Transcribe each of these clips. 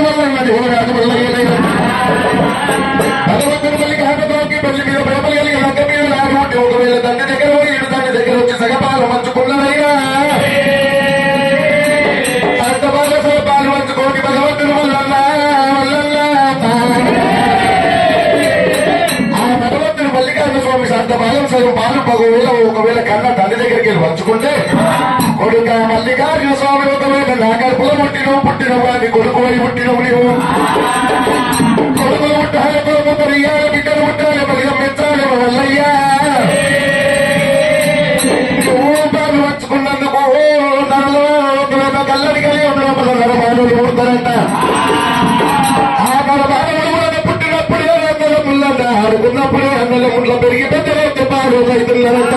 వల్లన్నది యువరాజు వల్లయ్య భగవంతుని మల్లిక హతలోకి పెళ్లి మీద ప్రేమలు కలిగి లగ్గ మీద లాగుంటే ఒకవేళ తండ్రి దగ్గర పోయి ఇటు తండ్రి దగ్గర వచ్చి సగపాలు మంచుకున్నదయ్యా అంత బాగా సగపాలు మంచుకోటి భగవంతుని వల్లన్నా ఆ భగవంతుని మల్లికార్జున స్వామి అంత భాగం సగం పాలు ఒకవేళ కన్నా తండ్రి దగ్గరికి వెళ్ళి పంచుకుంటే కొడుక మల్లికార్జున స్వామి ఒకవేళ నా కడుపులో పుట్టిన వాడిని కొడుకు అని పుట్టినవు నీవు కొడుకులు పుట్టాలి కొడుకు పరియాలి బిడ్డలు పుట్టాలి బలిగా మెచ్చాలి వల్లయ్యా పాలు పంచుకున్నందుకు నరలో ఒకవేళ కల్లడి కలిగి ఉన్న నరమానులు పుడతారంట ఆ నరమానులు కూడా పుట్టినప్పుడే అందల ముళ్ళంట ఆడుకున్నప్పుడే అందల ముళ్ళ పెరిగి పెద్దలైతే పాలు రైతులంట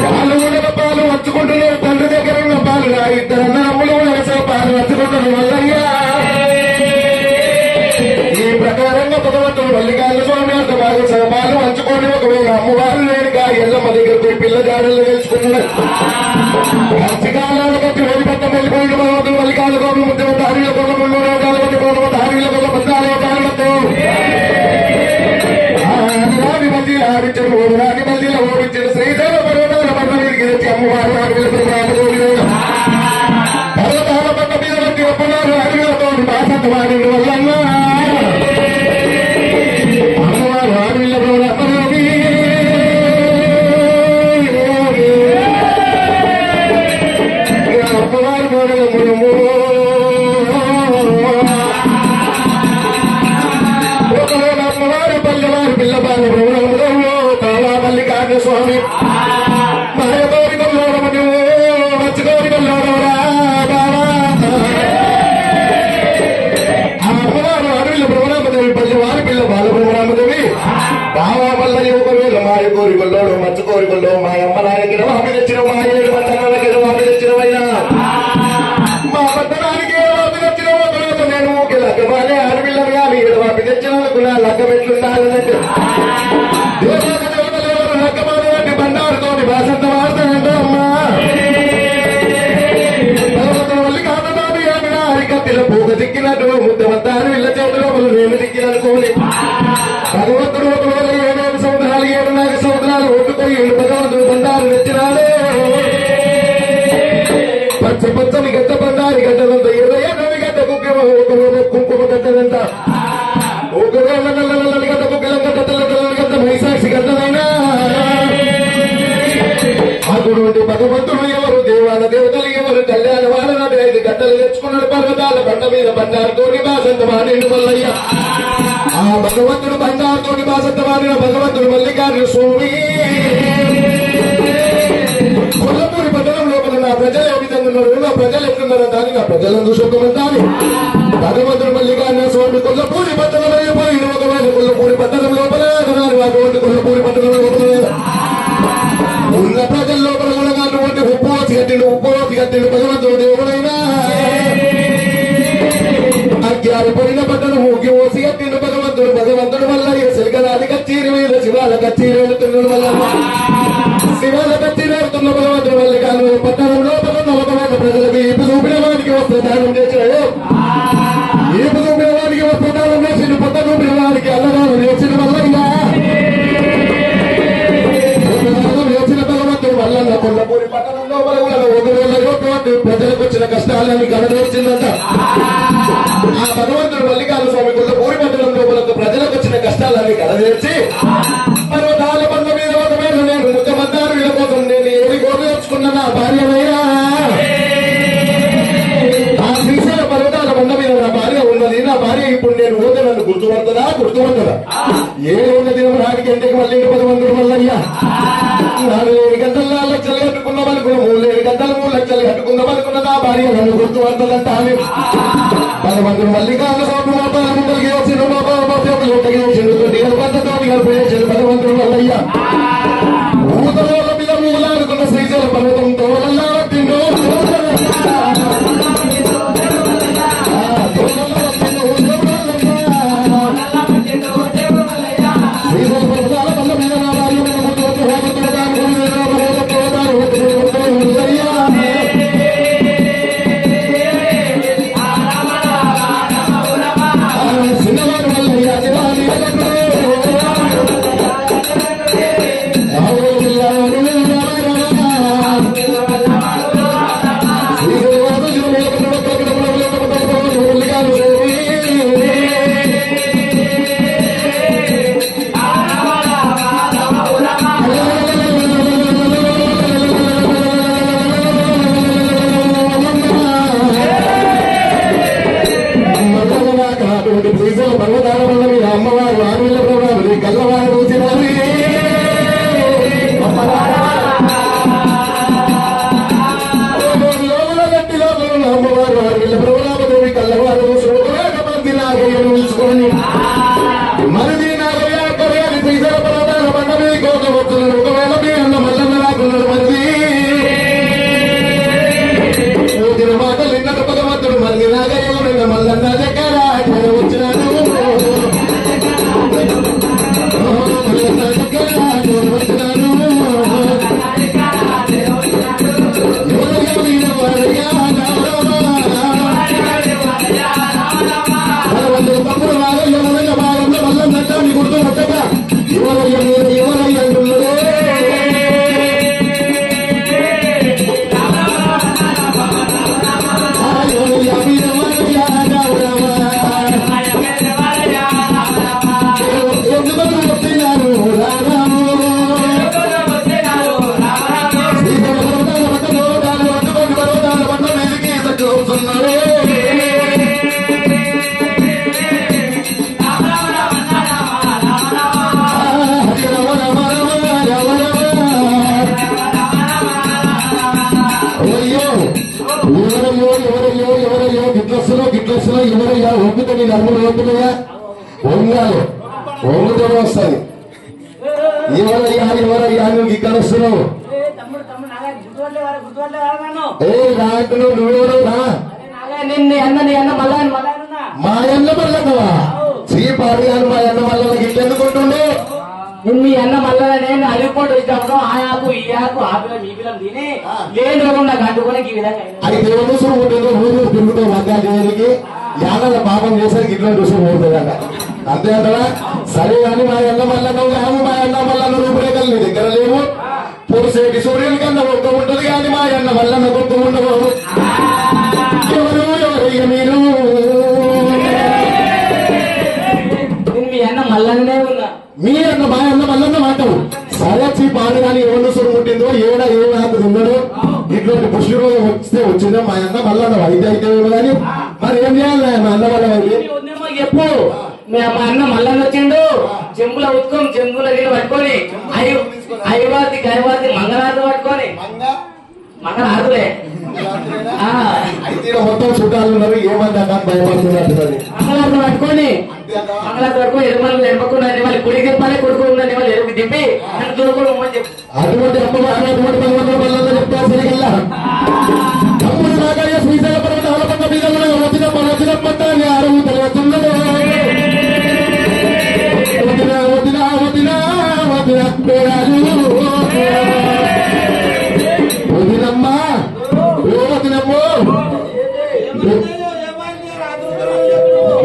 వాళ్ళు కూడా పాలు వచ్చుకుంటున్నారు తండ్రి దగ్గర ఉన్న పాలు ఇద్దరు అన్నదమ్ములు కూడా పాలు వచ్చుకుంటున్నారు వల్లయ్యా ఈ ప్రకారంగా భగవంతుడు మల్లికార్జున స్వామి అంత బాగా పాలు పంచుకొని ఒకవేళ అమ్మవారు లేనిగా ఎల్లమ్మ దగ్గర పోయి పిల్ల జాడలు తెలుసుకున్నాడు కచ్చికాలాలు కట్టి వెళ్ళిపెట్ట వెళ్ళిపోయిన భగవంతుడు మల్లికార్జున స్వామి ముద్ద హారీల కోసం ముళ్ళు రోగాలు కొట్టి పోవడం హారీల కోసం బంధాలు కాళ్ళతో రాని మధ్య ఆడించారు మూడు రాని మధ్యలో ఓడించారు శ్రీశైల పర్వతాల పట్ల మీదకి తెచ్చి అమ్మవారు అడవిల పర్వతాల పట్ల మీద వచ్చి ఒప్పనారు అడవిలతో బాసంత వాడి వల్లన్నా అమ్మవారు అడవిల అమ్మవారు మూడము ఒకవేళ అమ్మవారు పల్లెవారు పిల్లపాలు మల్లికార్జున స్వామి మాయతోరి కల్లోడము మత్స్యతోరి కల్లోడవరా అమ్మవారు అడవిలో బ్రహ్మరామదేవి పల్లెవారి పిల్ల బాల బ్రహ్మరామదేవి బావా వల్ల ఒకవేళ మాయ కోరికల్లో మత్స్య కోరికల్లో మా అమ్మ నాయనకి రవాపి తెచ్చిన మా ఏడు పట్టణాలకి రవాపి తెచ్చినవైనా మా పట్టణానికి రవాపి తెచ్చిన తర్వాత నేను లగ్గమాలే ఆడపిల్లని కానీ రవాపి తెచ్చినందుకు నా లగ్గం ఎట్లుండాలన్నట్టు లగ్గమాలే బండారుతోటి బాసంత వాడతానంట అమ్మా మల్లికార్జునాన్ని ఆమె అరికత్తిలో పూగ దిక్కినట్టు ముద్దమంతారు ఇళ్ల చేతిలో నేను దిక్కిననుకోని భగవంతుడు ఒకవేళ 7 సంవత్సరాలు 7 నాగ సంవత్సరాలు ఒడ్డుకొని భగవంతుడు బండారు తెచ్చినాడే పచ్చ పచ్చని గడ్డ బండారి గడ్డలంత 20 గడ్డ కుంకుమ గడ్డలంట ఒకవేళ నల్లని గడ్డ కుక్కలం గడ్డ తెల్లగల్లని గడ్డ మైసాక్షి గడ్డలైనా అటువంటి భగవంతుడు ఎవరు దేవాల దేవతలు ఎవరు కళ్యాణ వాళ్ళ 5 గడ్డలు తెచ్చుకున్నాడు పర్వతాల బండ మీద బండారుతోటి బాసంత వాడిన వల్లయ్య ఆ భగవంతుడు బండారుతోటి బాసంత వాడిన భగవంతుడు మల్లికార్జున స్వామి కొల్లపూరి పట్టణం లోపల నా ప్రజలు ఏ విధంగా ఉన్నారు నా ప్రజలు ఎట్లున్నారో దాన్ని నా ప్రజలను చూసుకోమంటాను భగవంతుడు మల్లికార్జున స్వామి కొల్లపూరి పట్టణం అయిపోయి ఒకవేళ కొల్లపూరి పట్టణం లోపల అటువంటి కొల్లపూరి పట్టణం లోపల ఉన్న ప్రజల లోపల కూడా అటువంటి ఉప్పోసి కట్టిండు భగవంతుడు దేవుడైనా అజ్ఞాన పడిన పట్టణం ఊకి ఓసి కట్టిండు భగవంతుడు వల్ల సిలికరాది కచ్చీరి మీద శివాల కచ్చీరి వెళుతున్నాడు వల్ల శివాల కచ్చీరి వెళ్తున్న భగవంతుడు వల్ల కాను పట్టణం లోపల ఒకవేళ ప్రజలకు ఈపు చూపిన వారికి వస్త్రదానం చేశాడు ఈపు చూపిన వారికి వస్త్రదానం చేసిన పట్ట చూపిన వారికి అన్నదానం చేసిన వల్ల వల్ల కొల్లపూరి పట్టణంలో ప్రజలకు వచ్చిన కష్టాలను గమనించిందంట ఆ భగవంతుడు మల్లికార్జున స్వామి కొల్లపూరి పట్టణం లోపల ప్రజలకు వచ్చిన కష్టాలని కలవేర్చి పర్వతాల బండ మీద ఒకవేళ నేను ముఖ్యమంత్రి వీళ్ళ కోసం నేను ఏమి గోర్చుకున్న నా భార్యమైనా ఆ శ్రీశైల పర్వతాల బండ మీద నా భార్య ఉన్నది నా భార్య ఇప్పుడు నేను పోతే నన్ను గుర్తుపడుతుందా ఏడున్న దినం రానికి ఇంటికి మళ్ళీ భగవంతుడు మల్లయ్యా 4 గంటల్లో 6 లక్షలు కట్టుకున్నామనుకున్న 3 గంటలు 3 లక్షలు కట్టుకుందామనుకున్న నా భార్య నన్ను గుర్తుపడుతుందంట భగవంతుడు మల్లికార్జున స్వామి ముందరికి వచ్చిండు వచ్చిండు భగవంతుడు మల్లయ్యా ఊతలోల మీద మూలాడుకున్న శ్రీశైల పర్వతంతో వల్లారట్టిండు వయసులో ఎవరయ్యా ఒప్పుతో నీ నర్మలు ఒప్పుతున్నాయా వంగాలి వంగుతూనే వస్తుంది ఎవరయ్యా నువ్వు ఇక్కడ వస్తున్నావు ఏ రాకు నువ్వు రా మా అన్న మల్లన్నవా చీపాడు మా అన్న మల్లన్నకి ఇట్లెందుకుంటుండే మీ అన్న మళ్ళా నేను అలిపోటు వచ్చినప్పుడు ఆ ఆకు ఈ ఆకు ఆపిలం ఈ పిలం తిని లేని రోగం నాకు అంటుకునే ఈ విధంగా అయితే రుసుము ఉంటుందో ఊరు తిరుగుతావు మగ్గాలు చేయడానికి యాగల పాపం చేసరికి ఇట్లా రుసుము ఉంటుందట అంతే అంటారా సరే కానీ మా అన్న మల్లన్న కాదు మా అన్న మల్లన్న రూపురేఖలు నీ దగ్గర లేవు పొడిసేటి సూర్యుని కన్నా ఒక్క ఉంటుంది కానీ మా అన్న మల్లన్న గొప్ప ఉండవు ఎవరయ్య మీరు మీ అన్న మల్లన్నే ఉన్నా మీ అన్న మా అన్న మల్లన్న మాటవు సరే పాడు కానీ ఎవరు సురు ముట్టిందో ఏడాకు తిన్నాడు ఇటువంటి పుష్టి రోజు వస్తే వచ్చిందో మా అన్న మల్లన్న వైద్య అయితే కానీ మరి ఏం చేయాలి మా అన్న వల్ల చెప్పు మా అన్న మల్లన్న వచ్చిండు చెంబుల ఉత్తుకొని చెంబుల నీళ్ళు పట్టుకొని అయ్యవాది గైవాది మంగళారతి పట్టుకొని మంగళారతులే అయితే మొత్తం చుట్టాలు ఉన్నారు ఏమంటే భయపడుతున్నట్టున్నది మంగళారతి పట్టుకొని ఎరుమలు ఎరుపకుండా వాళ్ళు కుడి చెప్పాలి కొడుకు ఉందని వాళ్ళు ఎరుపు దింపి నన్ను దూరకుండా చెప్పు అటువంటి అటువంటి మల్లన్న చెప్తారు సరిగల్లా తమ్ముడు నాగయ్య శ్రీశైల పర్వత ఆలపంట మీద వచ్చినప్పని అరువు తెలుగుతున్నదో వదినమ్మా వదినమ్మో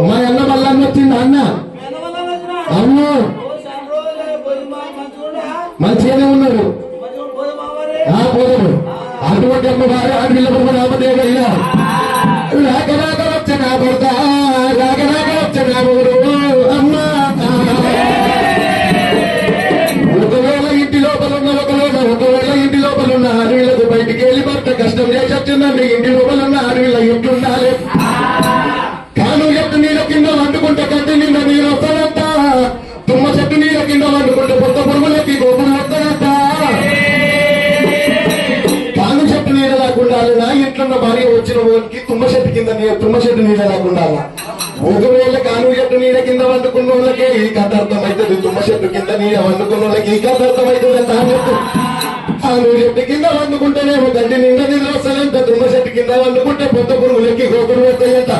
మా అన్న మల్లన్న వచ్చింది అన్న అవును మంచిగానే ఉన్నారు పోదాము అటువంటి అమ్మ వారు ఆడపిల్ల రాక రాక వచ్చిన భర్త రాక రాక వచ్చిన అమ్మా ఒకవేళ ఇంటి లోపల ఉన్న ఒకవేళ ఇంటి లోపల ఉన్న ఆడవిళ్ళకు బయటికి వెళ్ళి భర్త కష్టం చేసి వచ్చిందండి ఇంటి లోపల ఉన్న ఆడవిళ్ళ ఇంటుండాలి కాను చెట్టు నీళ్ళ కింద వండుకుంటే కట్టి నింద నీళ్ళు వస్తాడంట తుమ్మ చెట్టు నీళ్ళ కింద వండుకుంటే కొత్త పురుగులకి గోపులు వస్తాడంట కాను చెట్టు నీళ్ళ లేకుండా నా ఇంట్లో భార్య వచ్చిన వాళ్ళకి తుమ్మ చెట్టు నీళ్ళ లేకుండా ఒకవేళ కాను చెట్టు నీళ్ళ కింద వండుకున్న వాళ్ళకి ఈ కథ అర్థమవుతుంది తుమ్మ చెట్టు కింద నీళ్ళ వండుకున్న వాళ్ళకి ఈ కథ అర్థమవుతుంది కాను చెట్టు కింద వండుకుంటేనేమో గడ్డి నిండా నీళ్ళు వస్తాయంట తుమ్మ చెట్టు కింద వండుకుంటే కొత్త పురుగులకి గోపులు వస్తాయంట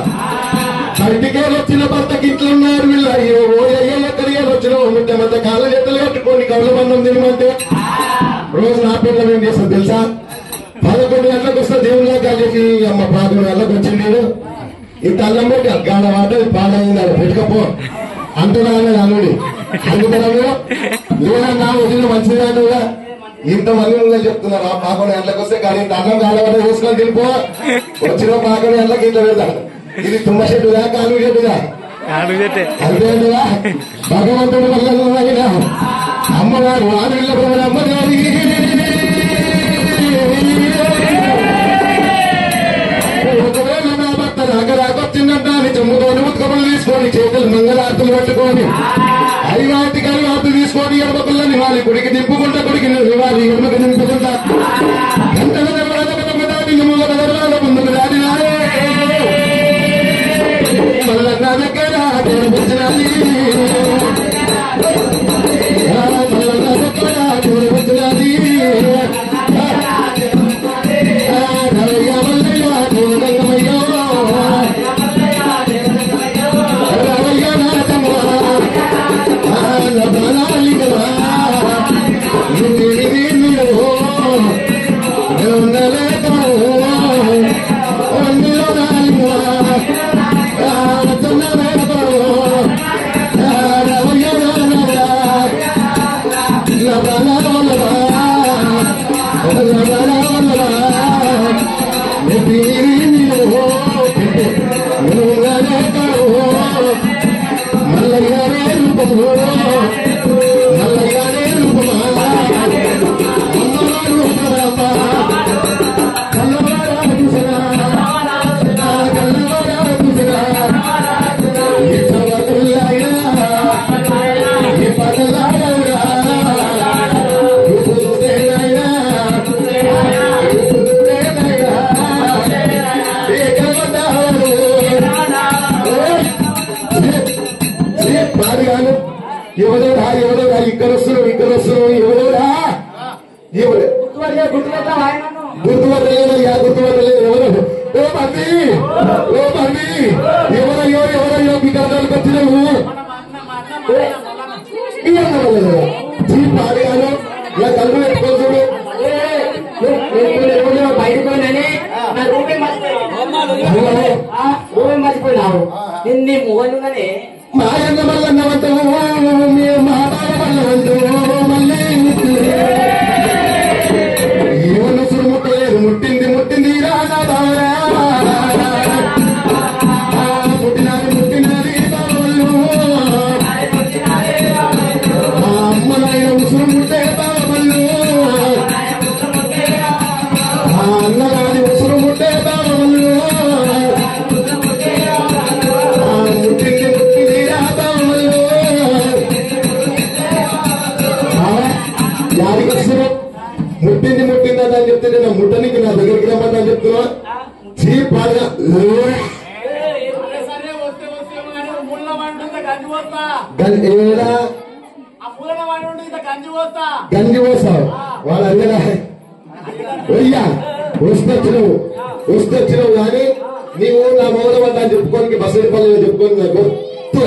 బయటికే వచ్చిన భర్తకి ఇంట్లో ఉన్నారు వీళ్ళు అయ్యో ఎక్కడికి వచ్చిన ఉంటే మధ్య కాళ్ళ చేతులు కట్టుకోండి కళ్ళ బంధం తినమంటే రోజు నా పిల్లలు ఏం చేస్తాను తెలుసా 11 గంటలకు వస్తే దేవుళ్ళ కాలేజీ అమ్మ 11 గంటలకు వచ్చింది నేను ఇంత అల్లం పెట్టి గాడ వాట పాడైంది అలా పెట్టుకపో అంటున్నాను అల్లుడి అందుకనము లేదన్నా వదిలిన మంచిగా ఇంతమంది ఉందని చెప్తున్నారు ఆ 11 గంటలకు వస్తే కానీ ఇంత అన్నం గాడవాట వేసుకొని తినిపో వచ్చిన 11 గంటలకు ఇంట్లో వెళ్తాను ఇది తుమ్మ చెట్టుగా కాను చెట్టుగా అంతేగా భగవంతుడు వల్ల అమ్మగారు ఆడపిల్ల అమ్మగారి ఒకవేళ నా భర్త రాకొచ్చిందంట అని చెమ్ముతోని ఉత్కములు తీసుకొని చేతులు మంగళార్తులు పట్టుకొని ఐవాటి కైవార్తు తీసుకొని ఎడమకుల్లని వాలి గుడికి దింపుకుంటా గుడికి వాలి ఎడమకి దింపుకుంటా దాటి ముందుకు దాటినారే మల్లన్న దగ్గర చూడబుచ్చినది మల్లన్న దగ్గర చూడబుచ్చినది రవయ్య మల్లయ్య చూడగమయ్యో రవయ్య నాటమ్మ బాలికరా ఎవరోరా ఎవరోరా ఇక్కడ వస్తున్నావు ఎవరోరా ఎవరు గుర్తుపట్టలేదయ్యా గుర్తుపట్టలేదు ఎవరు ఓ మంది ఎవరయ్యో మీ గంటలకు వచ్చినావు పాడిగాను ఇలా కళ్ళు పెట్టుకో చూడు బయటకు పోయినని నా రూపే మర్చిపోయినావు నిన్ను మొగలుగానే మాయన్న మల్లన్నవంతో మీ మాతాల మల్లవంతో మళ్ళీ ఏమన్నా సురుముట్టలేదు ముట్టింది రానాదారా ముట్టినది బావళ్ళు మా అమ్మలైన ఉసురు ముట్టే బావళ్ళు మా అన్నగాని ఉసురు ముట్టే బావళ్ళు ముట్టింది అని చెప్తే నేను ముట్టనికి నా దగ్గరికి రమ్మని చెప్తున్నా చీ బాగా గంజి పోస్తావు వాళ్ళు అడిగినా వెయ్యా వస్తొచ్చినావు కానీ నీవు నా మౌనం అంతా చెప్పుకోనికి బస్సు పల్లె చెప్పుకొని నాకు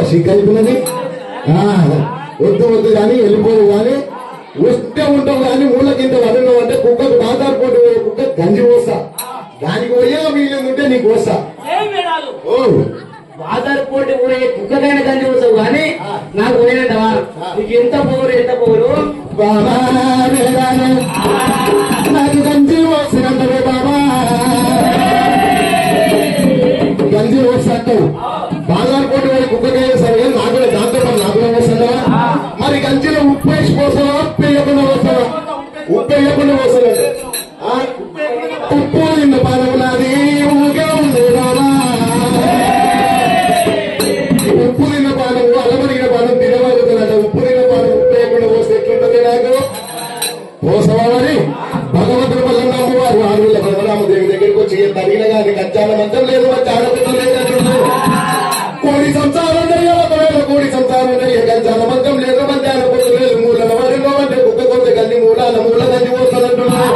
సిగ్గైపోయినది వద్దు కానీ వెళ్ళిపోవు కానీ వస్తే ఉంటావు కానీ ఊళ్ళ కింద వదలవు అంటే కుక్కకు బాధారు పోటీ కుక్క గంజి పోస్తా దానికి పోయే మిగిలిందంటే నీకు వస్తా బాధారు పోటీ పోయే కుక్కకైనా గంజి పోసావు కానీ నాకు పోయినట్టవా నీకు ఎంత పోరు నాకు గంజి పోసినంటే బాబా గంజి పోస్తావు బాధారు పోటీ పోయే కుక్కకైనా సరే నాకు దాంతో నాకు వస్తుందా మరి గంజిలో ఉప్పు వేసి పోసావా ఉప్పు వేయకుండా పోసావా ఉప్పు వేయకుండా పోసావా ఉప్పు నిన్న పానం నాది ఊగా ఉంది బాబా ఉప్పు నిన్న పానం అలమరిగిన పానం తినవలుగుతుందట ఉప్పు నిన్న పానం ఉప్పు వేయకుండా పోస్తే ఎట్లుంటది నాకు పోసావా మరి భగవంతుడు మల్లన్న అమ్మవారు ఆరుల బలరామదేవి దగ్గరికి వచ్చి తగిన కానీ గజ్జాల మంచం లేదు ఆడపిల్ల లేదంటున్నారు కోడి సంసారం కోడి సంసారం గంజాల మంచం లేదు మధ్యాహ్న పొద్దు లేదు మూలన వరిలో అంటే కుక్క కొద్ది గంజి మూల గంజి పోస్తానంటున్నారు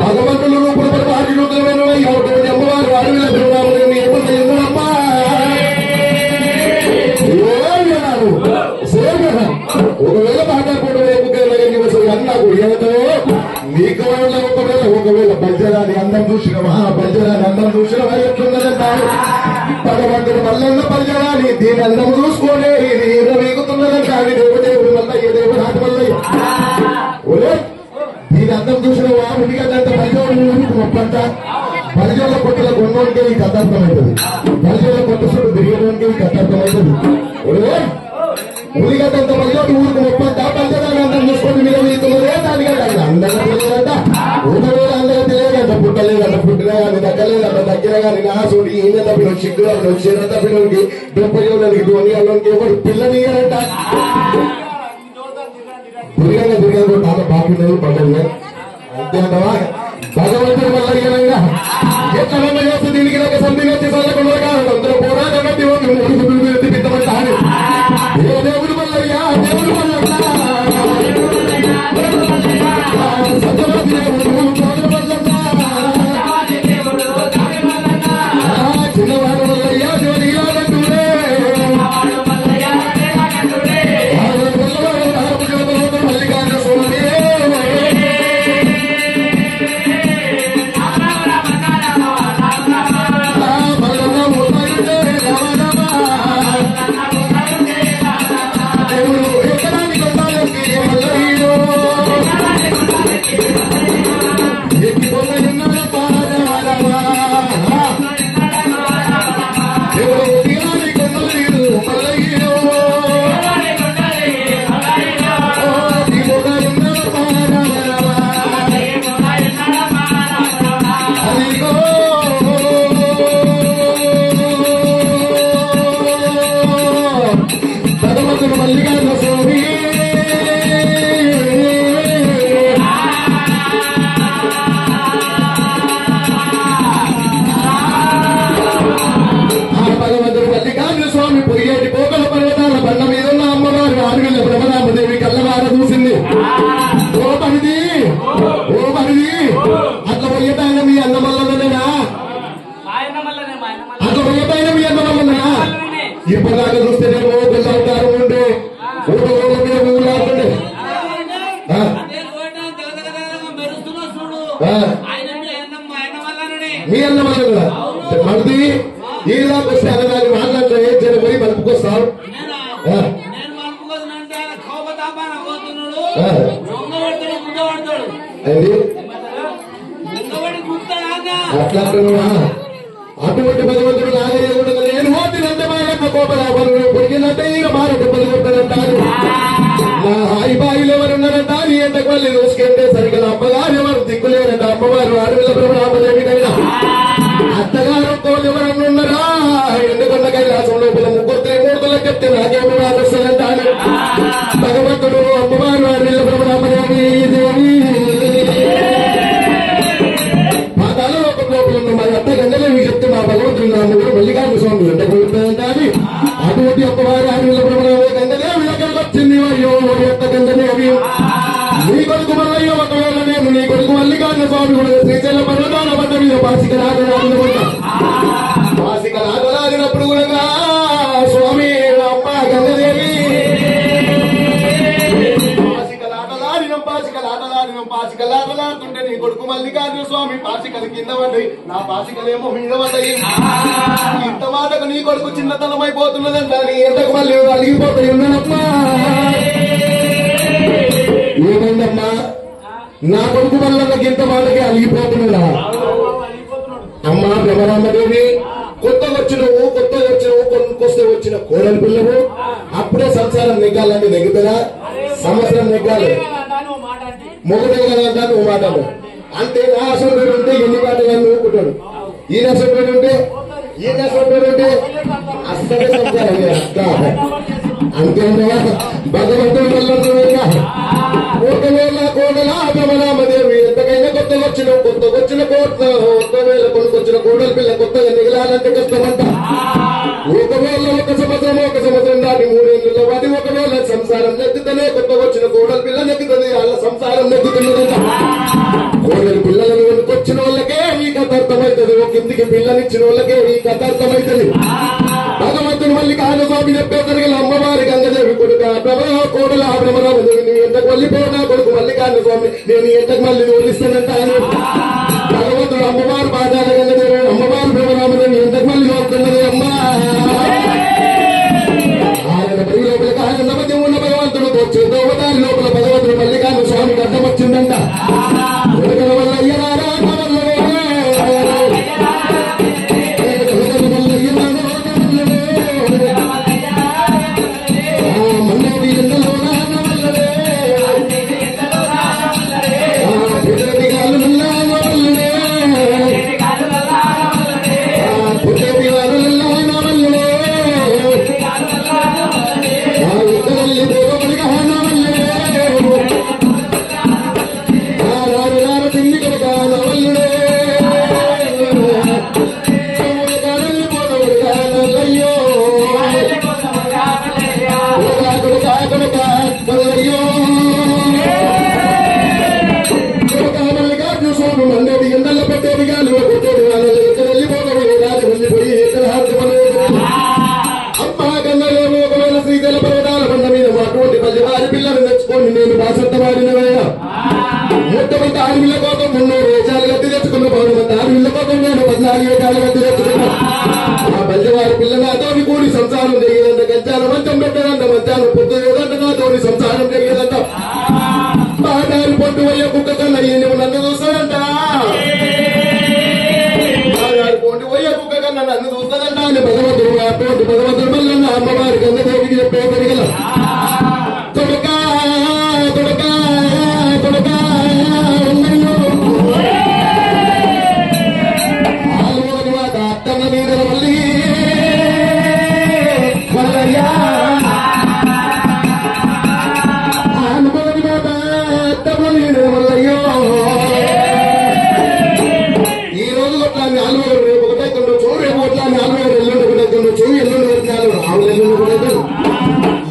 భగవంతుడు రూపుడు అమ్మవారు అడవిలో తిరునామని ఎందుకమ్మా ఒకవేళ మాట్లాడుకుంటూ రేపు అన్నాకు ఏమతో నీకు ఒకవేళ బజ్జరాని అందం చూసిన బజ్జరాని అందం చూసిన వారు ఎట్లున్నదంటారు భగవంతుడు మల్లన్న బజ్జరాని దీని అందం చూసుకోలే ఇది ఏదో వేగుతున్నదంటారు దేవుడు మల్లయ్య దేవుడు నాటి మల్లయ్య దీని అందం చూసిన వాడికి అదంటే బలిజోడు గొప్పంట బలిజోళ్ళ కొట్టుల కొన్నోడికే ఈ కథ అర్థమవుతుంది బలిజోళ్ళ కొట్టు చూడు బిర్యానీకి ఈ కథ అర్థమవుతుంది ఉలిగడ్డంత బలిజోడు ఊరికి గొప్పంట బలిజోడాన్ని అందం చూసుకొని మీద వీతున్నదే దానికంటే అందంగా తెలియదంట ఊరిలో అందరూ తెలియదంట పుట్టలేదంట పుట్టినా కానీ దగ్గరలేదంట దగ్గర కానీ నా చూడి ఈయన తప్పిన చిక్కులో చీర తప్పినోడికి డొప్పయోళ్ళకి ధోనియాలోకి ఎవరు పిల్లనియారంట తిరగదు తాను బాగున్నారు పండుగ అంతే అంటవా భగవంతుడు మల్లయ్యనంగా ఎట్లా చేస్తే దీనికి నాకు సంధి వచ్చి చల్లకుండా కాదు అందరూ పోరాటం పిత్తమంటారు ఏ దేవుడు మల్లయ్య దేవుడు మల్లయ్య చిన్నవాడు మల్లయ్య దేవుడిగా మల్లికార్జున స్వామి మల్లికార్జున స్వామి భగవంతుడు మల్లికార్జున స్వామి పొయ్యేటి పోకల పర్వతాల బండ మీద ఉన్న అమ్మవారు ఆరుగల ఇప్పటిదాకా చూస్తేనేమో కొంత అవతారం ఉండే ఊళ్ళ మీద ఊళ్ళాడుతుండే మీ అన్న వల్ల కదా మళ్ళీ ఈ దాకా వస్తే అన్నదాన్ని మాట్లాడటం ఏం చేయడం పోయి మలుపుకొస్తారు అట్లా అటువంటి భగవంతుడు నాగేయకూడదు నేను పోతినంత మారమ్మ కోపరాపరు పొడిగినంత ఇక మారట పలుకుంటానంటారు నా హాయిబాయిలు ఎవరున్నారంట నీ ఎంతకు మళ్ళీ రోజుకెళ్తే సరిగ్గా అమ్మగారు ఎవరు దిక్కులేరంట అమ్మవారు అడవిల బ్రహ్మరామదేవికైనా అత్తగారు కోళ్ళు ఎవరన్నా ఉన్నారా ఎందుకున్న కైలాసం లోపల ముగ్గురు మూడులకు చెప్తే నాకేమో వస్తుందంటారు భగవంతుడు అమ్మవారు అడవిల బ్రహ్మరామదేవి దేవి మా అత్త గంగలే మీకు చెప్తే మా భగవంతుడు నా దగ్గర మల్లికార్జున స్వామి ఎంత కోరుతుందని అటువంటి ఒక్కవారు అడవిల బ్రహ్మరామ గంగదేవి దగ్గరకు వచ్చింది అయ్యో అత్త గంగదేవి నీ కొడుకు మల్లయ్యో ఒకవేళ నేను నీ కొడుకు మల్లికార్జున స్వామి కూడా శ్రీశైల పర్వతాల పడ్డ మీద పాసిక లాగలాగినప్పుడు కూడా స్వామి అమ్మ గంగదేవి పాసికలాటలాడుతుంటే నీ కొడుకు మల్లికార్జున స్వామి పాసికలు కింద పడ్డాయి నా పాసికలేమో మీద పడ్డాయి ఇంత మాటకు నీ కొడుకు చిన్నతనం అయిపోతున్నదంట నీ ఎంతకు మళ్ళీ అలిగిపోతాయి ఉన్నానమ్మా ఏమైందమ్మా నా కొడుకు వల్ల నాకు ఇంత మాటకి అలిగిపోతున్నా అమ్మా బ్రహ్మరామదేవి కొత్తగా వచ్చినవు కొనుక్కొస్తే వచ్చిన కోడలి పిల్లవు అప్పుడే సంసారం నెగ్గాలంటే నెగ్గుతుందా సంవత్సరం నెగ్గాలి మొగుడే కదా నువ్వు మాటలు అంటే నా అసలు ఉంటే ఎన్ని మాటలు నువ్వుకుంటాడు ఈయన అసలు ఉంటే అస్సలే సంసారం అంతేనా భగవంతుడు వల్ల ఒకవేళ కోడలా బ్రహ్మరామదేవి ఎంతకైనా కొత్తగా వచ్చిన ఒకవేళ కొనుకొచ్చిన కోడలి పిల్ల కొత్తగా మిగలాలంటే కష్టమంట ఒకవేళ ఒక సంవత్సరం దాటి 3 ఏళ్ళలో వాటి ఒకవేళ సంసారం నెగ్గుతనే కొత్తగా వచ్చిన కోడలి పిల్ల నెగ్గుతుంది వాళ్ళ సంసారం నెగ్గుతున్నదంట కోడలి పిల్లలను కొనుకొచ్చిన వాళ్ళకే ఈ కథ అర్థమవుతుంది ఒక ఇంటికి పిల్లనిచ్చిన వాళ్ళకే ఈ కథ అర్థమవుతుంది భగవంతుడు మల్లికార్జున స్వామి చెప్పేసరికి అమ్మవారి గంగదేవి కొడుక కోడల బ్రహ్మరామదేవి నీ ఎంతకు మళ్ళీపోయినా కొడుకు మల్లికార్జున స్వామి నేను ఎంతకు మళ్ళీ ఓడిస్తానంటాను భగవంతుడు అమ్మవారు పాదాల గంగదేవి అమ్మవారు బ్రహ్మరామదేవి ఎంతకు మళ్ళీ ఓడుతున్నది అమ్మా ఆయన పై లోపల ఆయన మధ్య ఉన్న భగవంతుడు చేతో దాని లోపల భగవంతుడు మల్లికార్జున స్వామికి అర్థం వచ్చిందంట కొడుకుల వల్ల అయ్యనారా పిల్లలు తెచ్చుకోండి నేను బాసత్తవాడినవయ్యా మొట్టమొదటి 6 కోసం 300 వేషాలు కట్టి తెచ్చుకున్న 6 కోసం నేను 14 వేషాలు కట్టి తెచ్చుకున్నా ఆ బల్లివారి పిల్ల నాతోని కూడి సంసారం జరిగేదంట గంచాలు మంచం పెట్టదంట మంచాలు పొద్దు లేదంట నాతోని సంసారం జరిగేదంట బాగారు పొట్టు వయ్య కుక్క కన్నా నువ్వు నన్ను చూస్తాడంట బాగారు పొట్టు వయ్య కుక్క కన్నా నన్ను చూస్తాడంట అని భగవంతుడు మళ్ళీ అమ్మవారి గంగదేవికి చెప్పే పెరిగల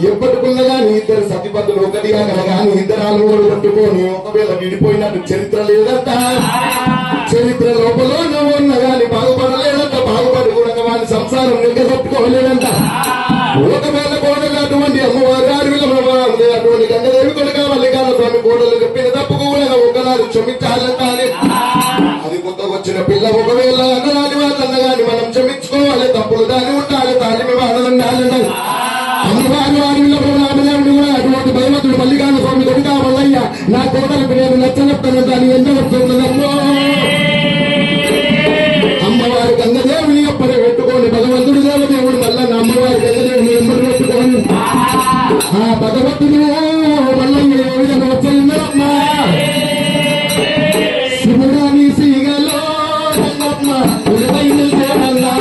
ఎప్పటికున్నగా నీ ఇద్దరు సతిపతులు ఒకటిగా కలగాని ఇద్దరు ఆలుగోడు పట్టుకొని ఒకవేళ విడిపోయినట్టు చరిత్ర లేదంట చరిత్ర లోపల నువ్వు ఉన్న గాని బాగుపడలేదంట బాగుపడి కూడా వాని సంసారం నిగ్గ పట్టుకోలేదంట ఒకవేళ కోడలు అటువంటి అమ్మవారు అటువంటి గంగదేవి కొడుక మల్లికార్జున స్వామి కోడలు చెప్పిన తప్పుకు ఒకనాడు క్షమించాలంటానే అది కొత్తగా వచ్చిన పిల్ల ఒకవేళ అన్నదాని వాళ్ళన్నగాని మనం క్షమించుకోవాలి తప్పులు దాన్ని ఉండాలి తాళిమి వాడాలండాలి అమ్మవారి వారిలో రామదేవుడు కూడా అటువంటి భగవంతుడు మల్లికార్జున స్వామి కొడుక మల్లయ్య నా కోడలకు నేను నచ్చనెప్తాను దాన్ని ఎంత వస్తుందమ్మో అమ్మవారి గంగదేవుని ఎప్పటి పెట్టుకోండి భగవంతుడు దేవదేవుడు మల్లన్న అమ్మవారి గంగదేవుని ఎప్పటి పెట్టుకోండి ఆ భగవంతుడు మల్లయ్య ఏ విధంగా వచ్చిందమ్మా శివుడాని సీగలో రంగమ్మ ఉదయం చేరల్లా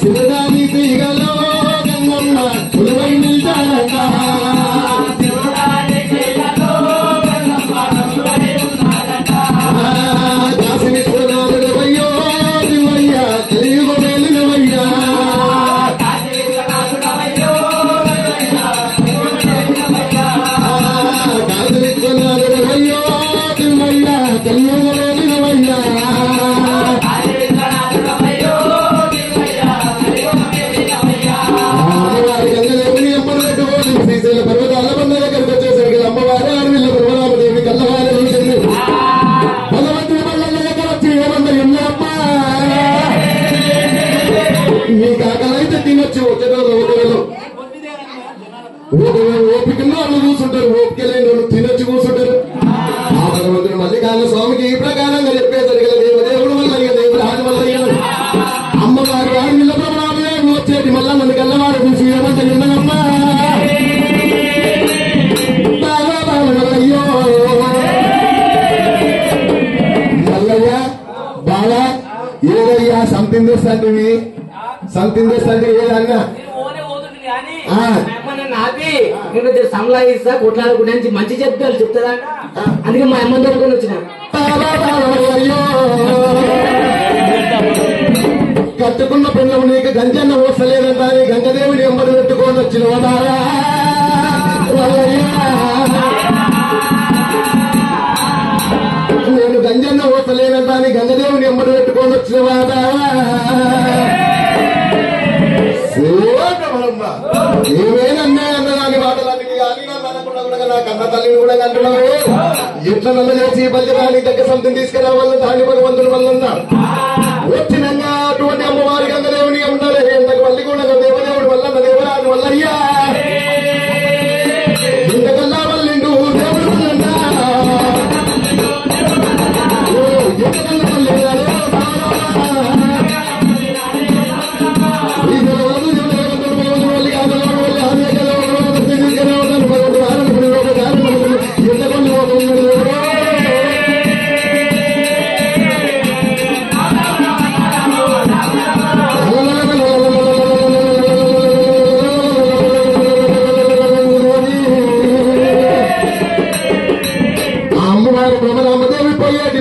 శివుడాని సీగలో రంగమ్మ ఉదయం చేరల్లా పర్వతాల బండ దగ్గరకు వచ్చేసరికి అమ్మవారు అడవిలో పర్వతామదేవి కల్లవారు భగవంతుడి మల్లన్న దగ్గర వచ్చి ఏమన్నారు ఎన్నమ్మా మీ కాకలైతే తినొచ్చు ఒకవేళ ఓపికల్లో వాళ్ళు కూర్చుంటారు ఓపిక లేని వాళ్ళు తినొచ్చి కూర్చుంటారు ఆ భగవంతుడు మల్లికార్జున స్వామికి ఈ ప్రకారంగా చెప్పేసరికి దేవదేవుడు మల్లయ్య దేవుడు రాజు మల్లయ్య అమ్మవారు అడవిలో పర్వతామదేవి వచ్చేది మల్లన్నది కల్లవారు చూసి ఏమంటారు ఎన్నమ్మా బాగా ఏదయ్యా సంథింగ్ చేస్తాంటివి ఏదన్నా సంలాయిస్తా కొట్లాడుకుంటే మంచి చెప్తారు చెప్తారా అందుకే మా అమ్మ దొరుకుని వచ్చిన కట్టుకున్న పిల్లలు నీకు గంజన్న ఓసలేదంటా గంగదేవుని ఎంబడి పెట్టుకొని వచ్చిన నేను గంజన్న ఓసలేనంటా గంగదేవుని ఎంబడి పెట్టుకొని వచ్చిన వాడా ఏమేనన్నా అన్నదాని మాటలన్నీ కానీ నన్ను అనకుండా కూడా నా కన్న తల్లిని కూడా అంటున్నావు ఎట్లా నన్ను చేసి బల్లి దగ్గర సంతం తీసుకురావాలని దాని భగవంతుని వల్ల వచ్చినంగా అటువంటి అమ్మవారి గంగదేవుని ఉండాలి ఎంతకు మళ్ళీ కూడా దేవదేవుడు వల్ల దేవరాజు వల్లయ్యా ఇంతకల్లా వల్లిండు దేవుడు వల్లన్నా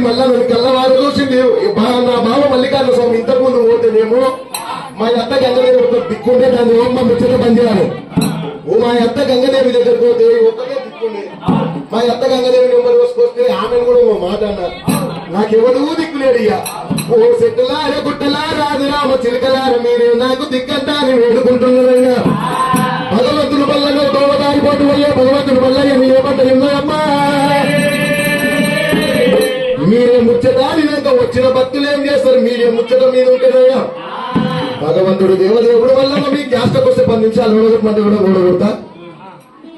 మళ్ళా నన్ను కల్లవారు చూసింది నా బావ మల్లికార్జున స్వామి ఇంతకు ముందు పోతేనేమో మా అత్త గంగదేవి దిక్కుంటే దాన్ని ఓం ముచ్చట బంద్ చేయాలి మా అత్త గంగదేవి దగ్గర పోతే ఒక్కటే దిక్కుండే మా అత్త గంగదేవి నెంబర్ వేసుకొస్తే ఆమెను కూడా ఓ మాట అన్నారు నాకెవడూ దిక్కులేడు ఇక ఓ సెట్టులార గుట్టలా రాదు రామ చిలకలార మీరు నాకు దిక్కంతా అని వేడుకుంటున్నారయ్యా భగవంతుడు వల్ల దోవదారి పోటు వల్ల భగవంతుడు వల్ల ఏమంటారమ్మా మీరే ముచ్చటానినాక వచ్చిన భక్తులు ఏం చేస్తారు మీరే ముచ్చట మీద ఉంటేనయ్యా భగవంతుడు దేవదేవుడు వల్ల మీ గ్యాస్టకు వస్తే 10 నిమిషాలు మంది కూడా ఓడగొడతా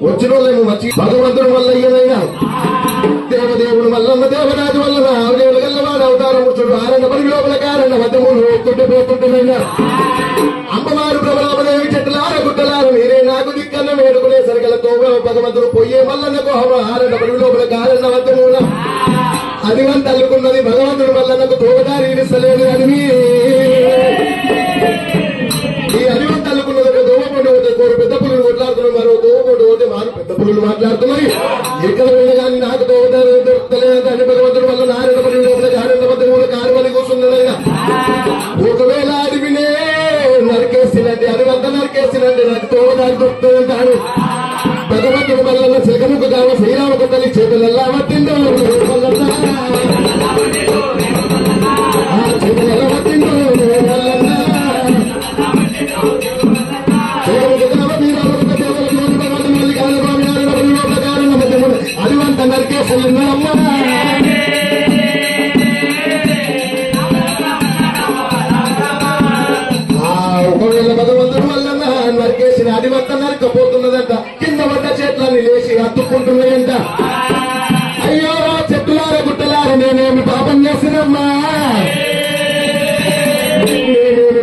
వచ్చిన వాళ్ళేమో వచ్చి భగవంతుడు వల్ల అయ్యనయ్యా దేవదేవుడు వల్లమ్మ దేవరాజు వల్ల దేవుడు గల్లవాడు అవతారం ముచ్చుడు ఆరండ పరి లోపల కారణ మధ్యములు ఒత్తుంటే పోతుంటున్నాయ్యా అమ్మవారు ప్రభరామదేవి చెట్టులార గుట్టలార మీరే నాకు దిక్కన్న వేడుకునే సరికలతో భగవంతుడు పొయ్యే మల్లన్నకు ఆరండ పరి లోపల కారణ మధ్యముల అదివంత అల్లుకున్నది భగవంతుడు వల్ల నాకు తోగదారి ఇస్తలేదు అని ఈ అదివంత అల్లుకున్నది దోమపొండి పోతే పెద్ద పుల్లు కొట్లాడుతున్నారు మరో దోమపొండి పోతే వారు పెద్ద పుల్లు మాట్లాడుతున్నారు ఎక్కడ వెళ్ళి కానీ నాకు తోగదారి దొరకలేదు అని భగవంతుడు వల్ల నారాయణ పల్లి లోపల ఆనంద మధ్య కూడా కారుమని కూర్చున్నాడైనా ఒకవేళ అడివినే నరికేసినండి అదివంత నరికేసినండి నాకు తోగదారి దొరుకుతుంది అంటాడు భగవంతుడు వల్ల శిఖముకు కావ శ్రీరామకు తల్లి చేతులల్లా పట్టిందో చేసినమ్మా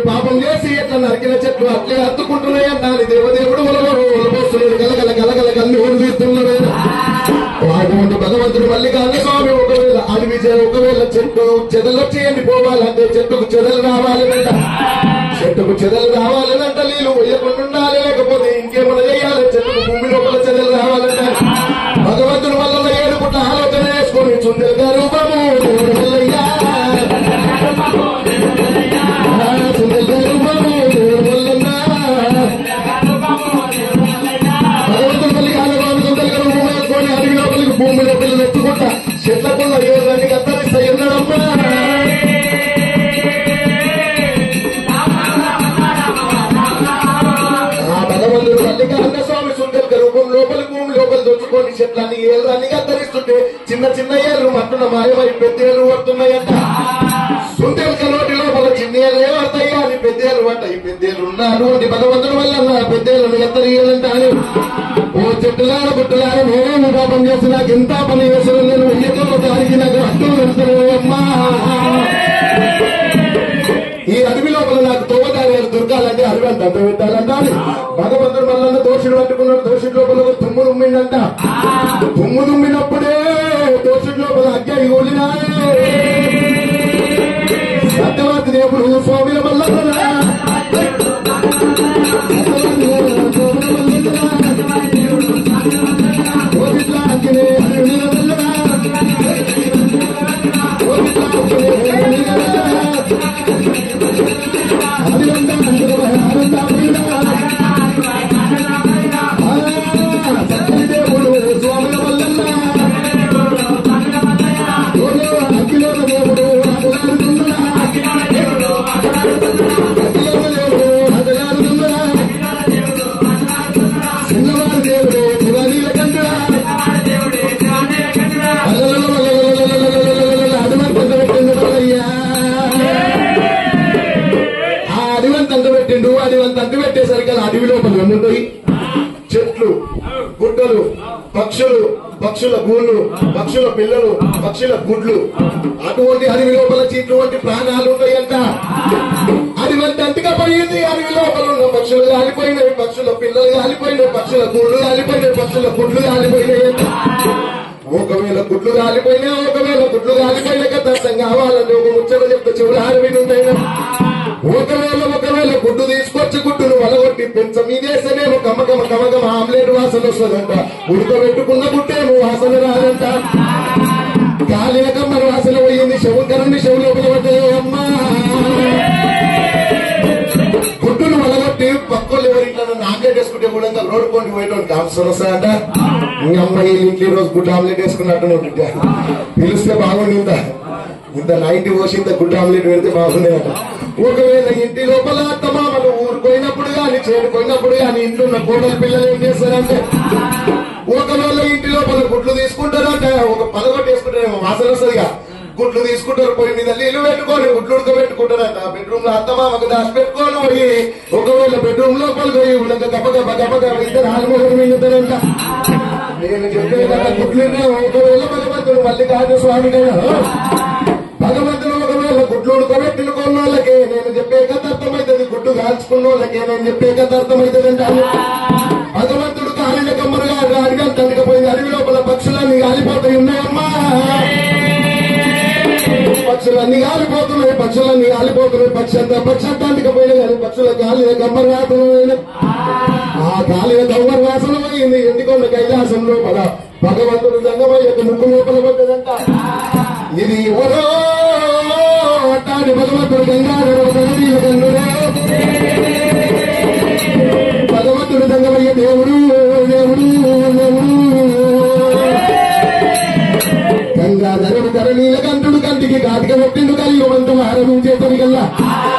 పాపం చేసి ఎట్లా నరికిన చెట్లు అట్లే అత్తుకుంటున్నాయన్నాను దేవదేవుడు ఒలబోస్తున్నాడు గలగల గలగల కళ్ళు తీస్తున్నాడు అటువంటి భగవంతుడు మల్లికార్జున స్వామి ఒకవేళ అడవి ఒకవేళ చెట్టు చెదలొచ్చి ఎండిపోవాలంటే చెట్టుకు చెదలు రావాలనంట చెట్టుకు చెదలు రావాలనంట నీళ్ళు వేయకుండా ఉండాలి లేకపోతే ఇంకేమైనా చేయాలి చెట్టుకు భూమి లోపల చెదలు రావాలంట భగవంతుడు వల్ల ఏడుపుట్ల ఆలోచన చేసుకొని చుందెల రూపము భూమి లోపల ఎత్తుకుంటా చెట్లకున్న ఏళ్ళని కత్తరిస్తాయి ఉన్నాడమ్మా భగవంతుడు మల్లికార్జున స్వామి సుందర రూపం లోపల భూమి లోపల దొచ్చుకొని చెట్లన్నీ ఏళ్ళని కత్తరిస్తుంటే చిన్న చిన్న ఏళ్ళు మట్టున మాయమై పెద్ద ఏళ్ళు పడుతున్నాయంట సుందరిక నోటి లోపల చిన్న ఏళ్ళు ఏమవుతాయా అని పెద్దేళ్ళు పట్టాయి పెద్దేళ్ళు ఉన్నారు అని భగవంతుడు వల్ల పెద్దేళ్ళని కత్తరియాలంటాను ఓ చెట్టులార గుట్టులార నేనేమి పాపం చేసి నాకు ఎంత పని చేసిన నేను ఎన్నికల్లో దానికి నాకు అడ్డు వెళ్తున్నాయమ్మా ఈ అడవి లోపల నాకు తోవదారి దొరకాలంటే అడవి అంత అంత పెట్టాలంటే భగవంతుడు మళ్ళీ దోషుడు పట్టుకున్నాడు దోషుడి లోపల తుమ్ము తుమ్మిందంట తుమ్ము తుమ్మినప్పుడే దోషుడి లోపల అగ్గి ఊలినా సత్యవాది దేవుడు స్వామిల వల్ల తండ్రి పెట్టేసరికి అడవి లోపల ఏముంటాయి చెట్లు గుడ్డలు పక్షుల గూళ్ళు పక్షుల పిల్లలు పక్షుల గుడ్లు అటువంటి అడవి లోపల ఇటువంటి ప్రాణాలు ఉంటాయంట అటువంటి అంతగా పడింది అడవి లోపల ఉన్న పక్షులు కాలిపోయినాయి పక్షుల పిల్లలు కాలిపోయినాయి పక్షుల గూళ్ళు కాలిపోయినాయి పక్షుల గుడ్లు కాలిపోయినాయంట ఒకవేళ గుడ్లు కాలిపోయినాక దర్శనం కావాలని ఒక ముచ్చట చెప్తే చెవులు ఆరవిని ఉంటాయి ఒకవేళ గుడ్డు తీసుకొచ్చి గుడ్డును వలగొట్టి పెంచ మీదేస్తేనేమో కమకమ ఆమ్లెట్ వాసన వస్తుందంట ఉడకబెట్టుకున్న గుడ్డేమో వాసన రాదంట కాలిన కమ్మరి వాసన పోయింది శవంకరండి చెవులు ఉపయోగపడ్డాయమ్మా గుడ్డును వలగొట్టి పక్కలు ఎవరింట్లో ఆమ్లెట్ వేసుకుంటే కూడా రోడ్డు కొండి పోయేటువంటి అవసరం వస్తాయంట మీ అమ్మాయి ఇంట్లో రోజు గుడ్డు ఆమ్లెట్ వేసుకున్నట్టు పిలిస్తే బాగుండిందా ఇంత 90 పోసి ఇంత గుడ్డు ఆమ్లెట్ పెడితే బాగుండేదట ఒకవేళ ఇంటి లోపల అత్తమామలు ఊరుకోయినప్పుడు కానీ చేరుకోయినప్పుడు కానీ ఇంట్లో కోడలు పిల్లలు ఏం చేస్తారంటే ఒకవేళ ఇంటి లోపల గుడ్లు తీసుకుంటారంటే ఒక పదకొట్టు వేసుకుంటారేమో వాసన వస్తుందిగా గుడ్లు తీసుకుంటారు పొయ్యి మీద నీళ్లు పెట్టుకొని గుడ్లు ఉడకబెట్టుకుంటారంట బెడ్రూమ్ లో అత్తమామకు దాచి పెట్టుకొని పోయి ఒకవేళ బెడ్రూమ్ లోపల పోయి ఉండక గప్ప ఇద్దరు ఆలుమూరు మింగుతారంట నేను చెప్పే కదా గుడ్లునే ఒకవేళ భగవంతుడు మల్లికార్జున స్వామి భగవంతుడు ఒకవేళ గుడ్లు ఉడకబెట్టిన కొన్నోళ్ళకే నేను చెప్పే కథ అర్థమవుతుంది గుడ్డు కాల్చుకున్న వాళ్ళకే నేను చెప్పే కథ అర్థమవుతుంది అంటాను భగవంతుడు కాలిన కమ్మరుగా అడిగా తనకపోయింది అడవి లోపల పక్షులన్నీ కాలిపోతాయి ఉన్నాయమ్మా పక్షులన్నీ కాలిపోతున్నాయి పక్షంతానికి పోయినా కానీ పక్షుల కాలిన కమ్మరు వాసన ఆ కాలిన కమ్మరు వాసన పోయింది ఎండికొండ కైలాసం లోపల భగవంతుడు దంగమయ్యకు ముక్కు లోపల పడ్డదంట ఇది ఎవరో అట్టాది భగవంతుడు గంగాధర భగవంతుడు దంగమయ్య దేవుడు గంగాధరుడు ధర నీలకంఠుడు కంటికి కాటిక కొట్టిండు కలిగి వంట ఆరంభించేతని కల్లా